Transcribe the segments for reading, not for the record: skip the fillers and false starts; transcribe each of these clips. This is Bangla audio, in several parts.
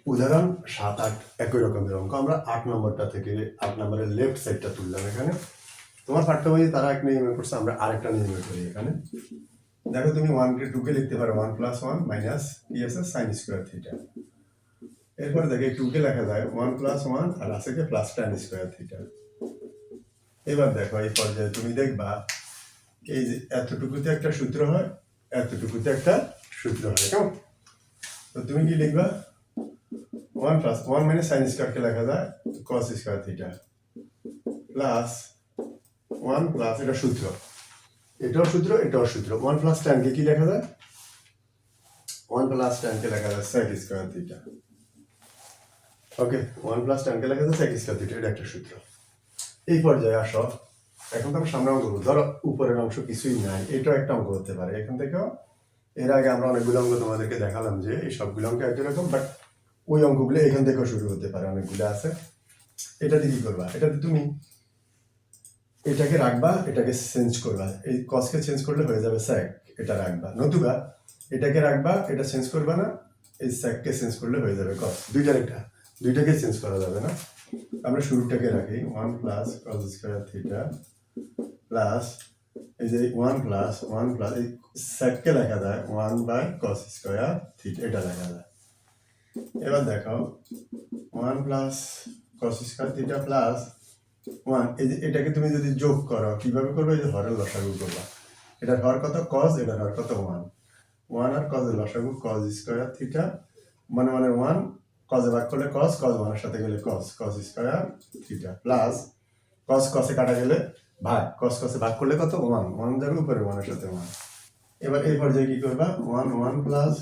উদাহরণ 7-8 একই রকমের অঙ্ক। আমরা 8 নম্বরটা থেকে 8 নম্বরের লেফট সাইডটা তুললাম এখানে। তোমার পাঠ্য বইয়ে তারা এক নিয়মে করছে, আমরা আরেকটা নিয়মে করি এখানে। দেখো তুমি 1 কে 2 কে লিখতে পারো 1 + 1 মাইনাস কি আছে sin স্কয়ার থিটা। এরপরে দেখো 2 কে লেখা যায় 1 + 1 আর আছে কি প্লাস tan স্কয়ার থিটা। এবার দেখো এই পর্যায়ে তুমি দেখবা এই যে এতটুকুতে একটা সূত্র হয়, এতটুকুতে একটা সূত্র হয়, কেমন? তো তুমি কি লিখবা 1 + 1 মানে sin স্কয়ার কে লেখা যায় cos square theta plus 1 plus এটা সূত্র, এটাও সূত্র এটাও সূত্র। 1 + tan কে কি লেখা যায়? 1 + tan কে লেখা যায় sec স্কয়ার থিটা। ওকে, 1 + tan কে লেখা যায় sec স্কয়ার থিটা, এটা একটা সূত্র। এই পর্যায়ে আসো, এখন তো আমরা সামনে অঙ্ক করবো। ধরো উপরের অংশ কিছুই নাই, এটাও একটা অঙ্ক হতে পারে। এখান থেকেও এর আগে আমরা অনেকগুলো অঙ্ক তোমাদেরকে দেখালাম যে এই সবগুলো অঙ্ক একই রকম, বাট ওই অঙ্কগুলো এখান থেকেও শুরু হতে পারে, অনেকগুলো আছে। এটাতে কি করবা? এটাতে তুমি এটাকে রাখবা, এটাকে চেঞ্জ করবা। এই কসকে চেঞ্জ করলে হয়ে যাবে স্যাক, এটা রাখবা। নতুবা এটাকে রাখবা, এটা চেঞ্জ করবা না, এই স্যাককে চেঞ্জ করলে হয়ে যাবে কস। দুইটাকে চেঞ্জ করা যাবে না। আমরা শুরুটাকে রাখি 1 + cos স্কয়ার থিটা প্লাস এই যে 1 + এই স্যাককে লেখা যায় 1/cos স্কয়ার থিটা, এটা লেখা যায়। এবার দেখো 1 + cos স্কয়ার থিটা প্লাস 1, এই যে এটাকে তুমি যদি যোগ করো কিভাবে করবে? এই যে হরের লসাগু করবা। এটার হর কত? cos, এটার হর কত? 1 আর cos এর লসাগু cos স্কয়ার থিটা মানে 1, cos এ ভাগ করলে cos 1 এর সাথে গেলে cos square theta plus cos এ কাটা গেলে ভাগ, cos এ ভাগ করলে কত? 1 যাবে উপরে 1 এর সাথে 1। এবার এই পর্যায়ে কি করবা? 1 plus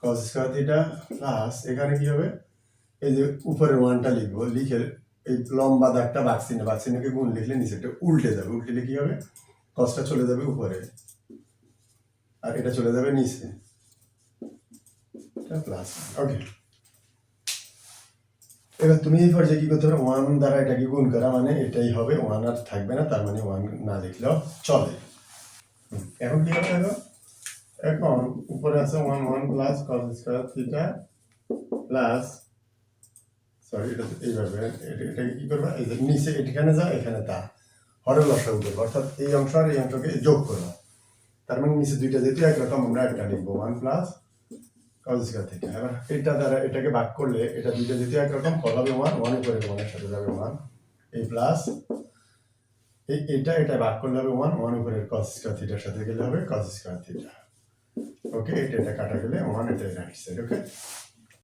cos square theta plus এখানে কি হবে? এই যে উপরে 1টা লিখবো, লিখে এই লম্বা দাগটা বাক্সিনাকে গুণ লিখলে নিচেটা উল্টে যাবে, উল্টে কি হবে? cosটা চলে যাবে উপরে আর এটা চলে যাবে নিচে, এটা প্লাস। ওকে, এবার তুমি এই পর্যায়ে কি করতে পারো? 1 দ্বারা এটাকে গুণ করা মানে এটাই হবে, 1 আর থাকবে না, তার মানে 1 না লিখলেও চলে। এখন কি করতে হবে? এখন উপরে আছে 1 plus cos square theta plus এটা এইভাবে এটা কি করবা? এই যে নিচে এখানে যা এখানে তা হরের লসাগু করবা, অর্থাৎ এই অংশ আর এই অংশকে যোগ করবা। তার মানে নিচে দুইটা যেহেতু একরকম, আমরা একটা লিখবো 1 প্লাস cos স্কয়ার থিটা। এবার এটা দ্বারা এটাকে ভাগ করলে এটা দুইটা যেহেতু একরকম, ফল হবে 1 উপরে 1 এর সাথে যাবে 1, এই প্লাস এটা ভাগ করলে হবে 1 উপরে cos স্কয়ার থিটার সাথে গেলে হবে cos স্কয়ার থিটা। ওকে, এটা কাটা গেলে 1, এটা রাইট সাইড। ওকে।